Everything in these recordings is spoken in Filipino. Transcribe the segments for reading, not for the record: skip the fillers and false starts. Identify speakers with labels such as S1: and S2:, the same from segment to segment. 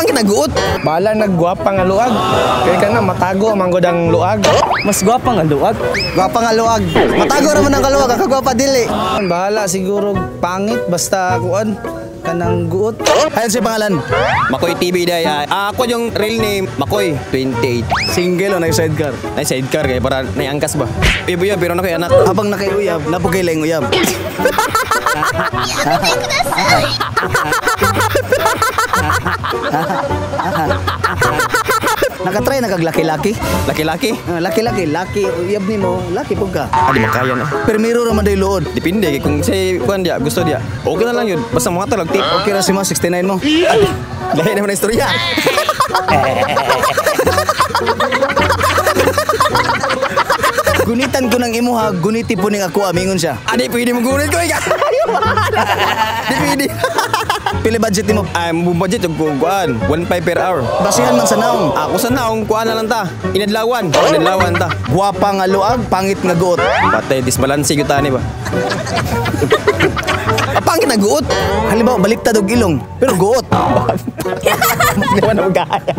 S1: Pangit na guot.
S2: Bala nagguwapa nga luag. Kaya ka na matago manggod ang luag.
S3: Mas gwapa nga luag.
S1: Gwapa nga luag. Matago raman ang kaluag, ang kagwapa dili.
S2: Bahala siguro pangit basta kuan kanang guot.
S1: Ayun si pangalan.
S4: Makoy TV day. Ako yung real name, Makoy, 28.
S1: Single o nag-sidecar?
S4: Nay sidecar kay para naiangkas ba. Uyab pero na kay anak.
S1: Habang nakayuyab, napugailing uyab. Nakatry na kag laki-laki?
S4: Laki-laki.
S1: Laki-laki, laki uyab nimo, laki pug ka.
S4: Di makaya na.
S1: Permiro ra man day luod.
S4: Depende kung say kuan dia gusto dia. Okay na lang yun. Basta mga talag tip.
S1: Okay ra si mo 69 mo.
S4: Dahil naman na istorya.
S1: Gunitan ko ng imo ha, guniti po ning ako amingon siya.
S4: Adi pwede mo gunit ko ika. Di pwede.
S1: Pili budget nimo?
S4: Ang budget yung kuan, 1.5 per hour.
S1: Basihan man sa naong.
S4: Ako sa naong kuan na lang ta. Inadlawan ta.
S1: Guwapa nga luag, pangit nga guot.
S4: Patay disbalanse gyud tani ba.
S1: Pangit na guot. Halimbawa baliktad og ilong, pero guot.
S4: Di man ang gaya.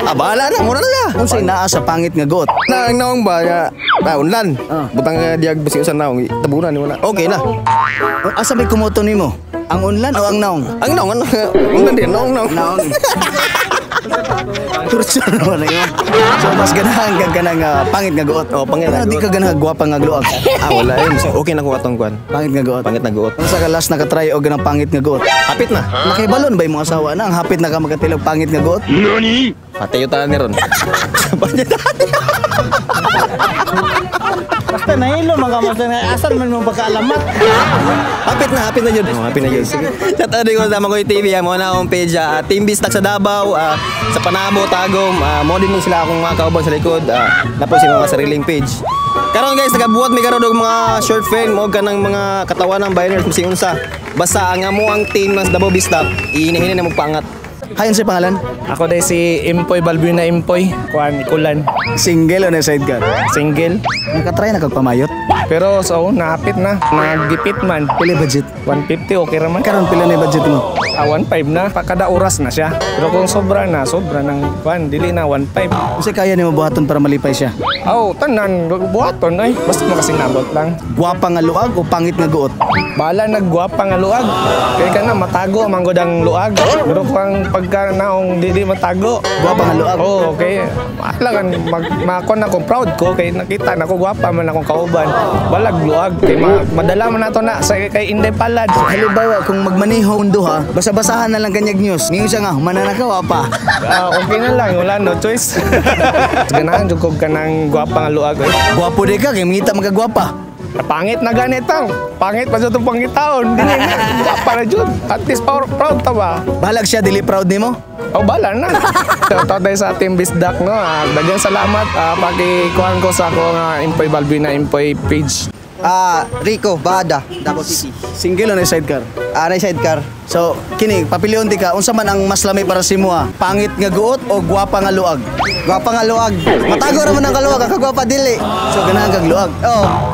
S1: Abala na, muna na siya. Kung sa'y naa sa pangit nga got.
S4: Ang naong ba nga unlan. Butang diag basi usan naong tabunan ni wala. Okay na.
S1: Asa may kumoto nimo? Ang unlan o ang naong?
S4: Ang naong unlan din naong.
S1: Naong. Turso naman na yun. So mas ganahan ka ganang pangit nga guot.
S4: Oh, pangit nga
S1: di ka ganang guwapa nga luag.
S4: Wala yun. Okay na ko atong kuan.
S1: Pangit nga guot.
S4: Pangit na guot.
S1: Ang sa kalas nakatry o ganang pangit nga guot.
S4: Hapit na.
S1: Nakaibalon ba yung mga asawa na? Ang hapit na ka magkatilog pangit nga guot?
S4: Nani? Patay yung ni ron.
S3: Basta nahilo mga basta na asan man mo pagkaalamat.
S4: Hapit na yun. Hapit na yun. Sa tadi ko sa Makoy TV, mo na akong page. Team Bistak sa Davao, sa Panabo, Tagum, mo din sila akong mga kauban sa likod. Napo si mga sariling page. Karon guys, nagabuhat mi karon og mga short film o kanang mga katawan ng billionaires kung unsa. Basta ang amo ang team ng Davao Bistak, ihinahin na mo pangat.
S1: Hayon si pangalan?
S2: Ako day si Impoy Balbina Impoy. Kuan Ikulan.
S1: Single o na sidecar?
S2: Single.
S1: Nakatry na kagpamayot?
S2: Pero so napit na. Nagdipit man.
S1: Pili budget?
S2: 150 okay raman.
S1: Karon pila na yung budget mo?
S2: 1.5 na. Kada oras na siya. Pero kung sobra ng kuan dili na 1.5.
S1: Kasi kaya nimo buhaton para malipay siya?
S2: Tanan buhaton ay. Basta makasinabot lang.
S1: Guwapa nga luag o pangit nga guot?
S2: Bala nagguwapa nga luag. Kaya ka na matago manggod ang luag. Pero kung pagka naong dili matago.
S1: Guwapa nga luag?
S2: Oo, okay. Alangan makon ako proud ko kay nakita na ko guwapa man akong kauban. Balag luag kay madala man nato na sa kay Inday Palad.
S1: Halimbawa kung magmaneho undo ha, basa-basahan na lang kanyag news. Ngayon siya nga, mananakaw pa.
S2: Okay na lang, wala no choice. Ganahan jud ko kanang guwapa nga luag.
S1: Guwapo di ka kay mita magagwapa.
S2: Pangit na ganitang. Pangit pa sa itong pangitaon. Dili na. Guwapa na jud. At least proud ta ba?
S1: Balag siya, dili proud nimo?
S2: Bala na. Shoutout tayo sa Team Bisdak, no? Daghang salamat. Pakikuhan ko sa ako nga Impoy Balbina Impoy page.
S1: Rico, Bada, Davao City. Single o na sidecar? Na sidecar. So, kini, papilion di ka, unsa man ang mas lami para si mo ha? Pangit nga guot o guwapa nga luag? Guwapa nga luag. Matago raman ang kaluag, ang kagwapa dili. So, ganahan kag luag.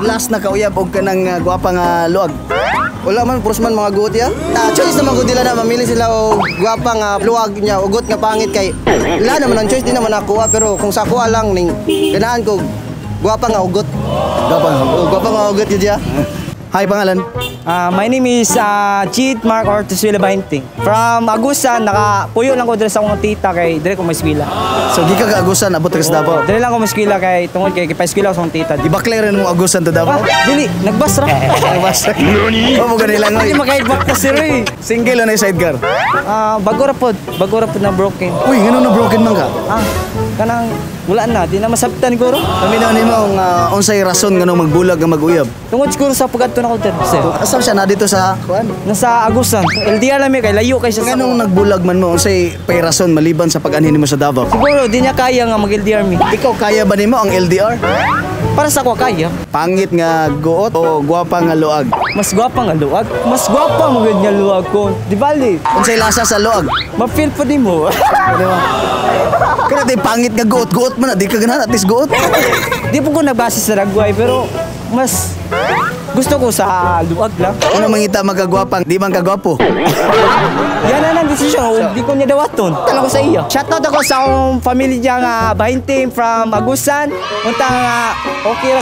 S1: Last na kauyab og kanang guwapa nga luag. Wala man, puros man mga guot ya. Choice naman ko dila na, mamili sila o guwapa nga luag niya, ugot nga pangit kay. Wala naman ang choice, di naman nakuha, pero kung sa kuha lang, ning ganahan ko, guwapa nga ugot. Guwapa nga ugot yun siya. Hi, pangalan?
S3: My name is Cheat Mark Ortiz Villabainting. From Agusan, nakapuyo lang ko dito sa akong tita kay dire ko maeskwela.
S1: So, di ka Agusan, abot ka sa Davao?
S3: Dire lang ko maeskwela kay tungod kay paeskwela ko sa akong tita.
S1: Di ba clear mo Agusan to Davao?
S3: Dili, nagbas ra.
S1: Nagbas ra. O, mo ganila
S3: Hindi makaibak ka si Roy.
S1: Single o na sidecar?
S3: Bago ra pod na broken.
S1: Uy, ganun na broken man ka?
S3: Kanang wala na, di na masabtan ko ro.
S1: Kami na nimo ang unsay rason nganong magbulag nga mag-uyab?
S3: Tungod siguro sa pagkadto na ko dito, sir.
S1: Asa siya na dito sa kuan?
S3: Nasa Agusan. LDR lang kay layo kay siya sa.
S1: Nganong nagbulag man mo unsay pay rason maliban sa pag-anhin nimo sa Davao?
S3: Siguro di niya kaya nga mag-LDR mi.
S1: Ikaw kaya ba nimo ang LDR?
S3: Para sa ko kaya.
S1: Pangit nga guot o guwapa nga luag?
S3: Mas gwapa nga luag. Mas gwapa mo gud nga luag ko. Di bali.
S1: Unsay lasa sa luag?
S3: Ma-feel pa din mo.
S1: Kana di pangit nga guot man di ka ganahan at least guot.
S3: Di po ko nagbase sa ragway pero mas Gusto ko sa luwag lang.
S1: Ano mangita magagwapang, di man kagwapo?
S3: Yan na ang desisyon. Hindi ko niya dawaton. Tanong ko sa iyo. Shoutout ako sa akong pamilya nga Bahinting from Agusan. Unta nga okay ra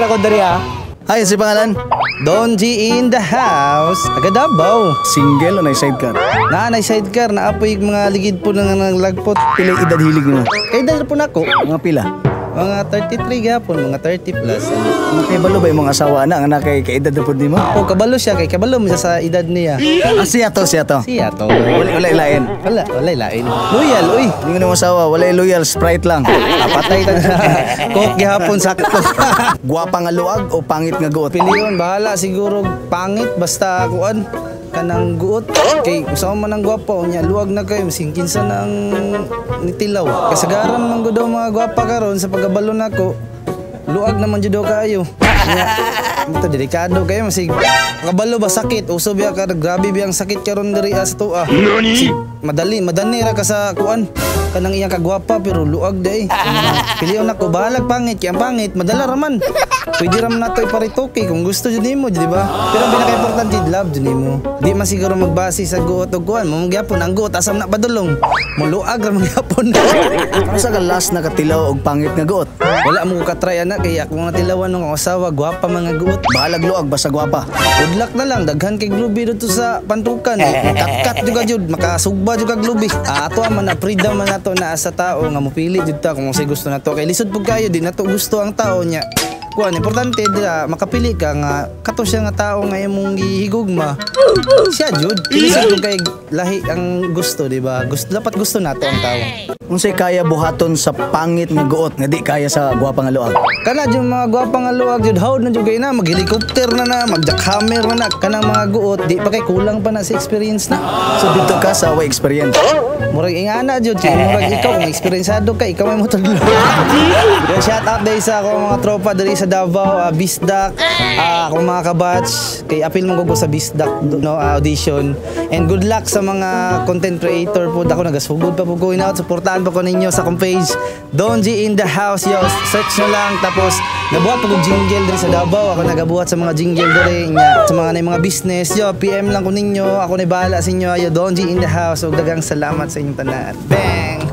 S3: ko diri ha.
S1: Ay, si pangalan?
S5: Don G in the house. Agadabaw.
S1: Single o na sidecar?
S5: Nanay sidecar na apoy mga ligid po nang naglagpot.
S1: Pila edad hilig mo?
S5: Kay dala po nako.
S1: Mga pila?
S5: Mga 33 gapon, mga 30 plus.
S1: Mga kay balo ba yung mga asawa na nga kay kaedad na po di mo?
S5: O kabalo siya kay kabalo mo siya sa edad niya.
S1: Ah, siya to.
S5: Siya to.
S1: Wala lain.
S5: Wala lain. Loyal, uy.
S1: Hindi nga ng asawa, wala loyal, Sprite lang.
S5: Patay ta. Coke gihapon sakto.
S1: Gwapa nga luag o pangit nga guot?
S5: Piliyon bahala siguro pangit basta kuan kanang guot kay usama man ang gwapo nya luwag na kayo singkin sa nang nitilaw kasagaran man gud daw mga gwapa karon sa pagabalo nako luwag naman jud daw kayo nya ito delikado kayo masig kabalo ba sakit uso biya ka grabe biyang sakit karon diri sa tuwa madali ra ka sa kuan kanang iyang kagwapa pero luwag day piliyon nako bahalag pangit kay ang pangit madala raman pwede raman nato iparitoke kung gusto jud nimo di ba pero ang pinaka-importante love jud nimo di man siguro magbase sa guot og kuan mo gyapon ang guot asam na padulong mo luag ra magyapon
S1: Ano sa ka last na katilaw og pangit nga guot?
S5: wala mo ko katry ana kay ako nga tilawan ng asawa gwapa mga guot
S1: Bahalag luag basta gwapa.
S5: good luck na lang daghan kay glubi dito sa pantukan kat juga jud makasugba juga glubi ato man na freedom man nato na sa tao nga mopili jud ta kung say gusto nato kay lisod pug kayo di nato gusto ang tao nya kuan importante dira makapili ka nga kato siya nga tao nga imong gihigugma siya jud lisod pug kay lahi ang gusto di ba dapat gusto nato ang tao
S1: Unsay kaya buhaton sa pangit nga guot nga di kaya sa gwapa nga luag?
S5: kana jud mga gwapa nga luwag jud hawd na jud kay na mag-helicopter na mag-jackhammer na kanang mga guot di pa kay kulang pa na sa experience na
S1: So dito ka sa way experience.
S5: murag ingana jud kay murag ikaw kung eksperyensado ka ikaw ay motudlo shout out day sa ako mga tropa diri sa Davao Bisdak akong mga kabatch kay apil mo ko sa Bisdak no audition and good luck sa mga content creator po ako nagasugod pa po going out suportahan pa ko ninyo sa akong page Don G in the house yo search na lang tapos nabuhat pa ko jingle diri sa Davao ako nagabuhat sa mga jingle diri nya sa mga mga business yo PM lang ko ninyo ako na bahala sa inyo yo Don G in the house ug daghang salamat sa inyong tanan bang